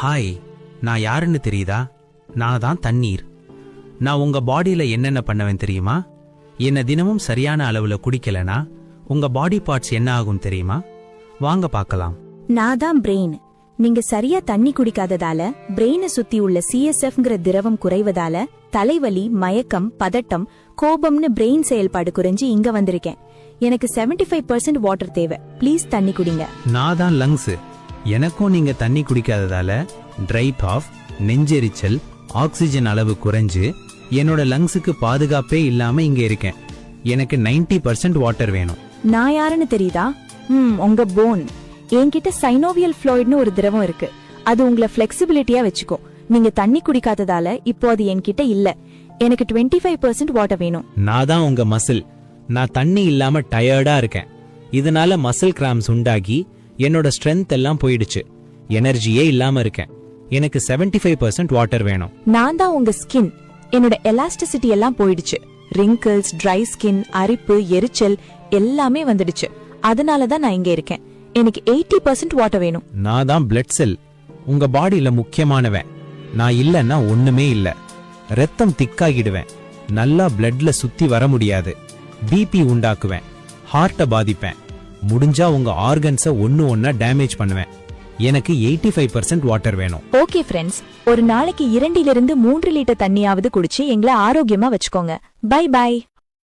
Hi, நான் யாருன்னு தெரியுதா? நான் தான் தண்ணீர். நான் உங்க பாடியில என்னென்ன பண்ணுவேன் தெரியுமா? என்ன தினமும் சரியான அளவுல குடிக்கலனா உங்க பாடி பார்ட்ஸ் என்ன ஆகும் தெரியுமா? வாங்க பார்க்கலாம். நான் தான் பிரெயின். நீங்க சரியா தண்ணி குடிக்காததால பிரெயினை சுத்தி உள்ள CSFங்கிற திரவம் குறைவதால தலைவலி, மயக்கம், பதட்டம், கோபம்னு பிரெயின் செயல்பாடு குறைஞ்சு இங்க வந்திருக்கேன். எனக்கு 75% வாட்டர் தேவை. ப்ளீஸ் தண்ணி குடிங்க. நான் தான் லங்ஸ். எனக்கும் நீங்க தண்ணி குடிக்காததால ட்ரை காஃப், நெஞ்செரிச்சல், ஆக்சிஜன் அளவு குறைஞ்சு என்னோட லங்ஸுக்கு பாதுகாப்பே இல்லாம இங்க இருக்கேன். எனக்கு 90% வாட்டர் வேணும். நான் யாருன்னு தெரியுதா? உங்க போன். என்கிட்ட சைனோவியல் ஃப்ளூயிட்னு ஒரு திரவம் இருக்கு. அது உங்களை ஃபிளெக்சிபிலிட்டியா வச்சுக்கோ. நீங்க தண்ணி குடிக்காததால இப்போ அது என்கிட்ட இல்ல. எனக்கு 25% வாட்டர் வேணும். நான் தான் உங்க மசில். நான் தண்ணி இல்லாம டயர்டா இருக்கேன். இதனால மசில் கிராம்ஸ் உண்டாகி என்னோட ஸ்ட்ரென்த் எல்லாம் போயிடுச்சு. எனர்ஜியே இல்லாம இருக்கேன். எனக்கு 75% வாட்டர் வேணும். நான் தான் உங்க ஸ்கின். என்னோட எலாஸ்டிசிட்டி எல்லாம் போயிடுச்சு. ரிங்கிள்ஸ், ட்ரை ஸ்கின், அரிப்பு, எரிச்சல் எல்லாமே வந்துடுச்சு. அதனால தான் நான் இங்க இருக்கேன். எனக்கு 80% வாட்டர் வேணும். நான் தான் பிளட் செல். உங்க பாடியில முக்கியமானவன். நான் இல்லன்னா ஒண்ணுமே இல்ல. ரத்தம் திக்காகிடுவேன். நல்லா பிளட்ல சுத்தி வர முடியாது. பிபி உண்டாக்குவேன். ஹார்ட்ட பாதிப்பேன். முடிஞ்சா உங்க ஆர்கன்ஸ ஒன்னா டேமேஜ் பண்ணுவேன். எனக்கு 85% வாட்டர் வேணும். ஓகே ஃப்ரெண்ட்ஸ், ஒரு நாளைக்கு 2 to 3 லிட்டர் தண்ணியாவது குடிச்சு எங்களை ஆரோக்கியமா வச்சுக்கோங்க. Bye by.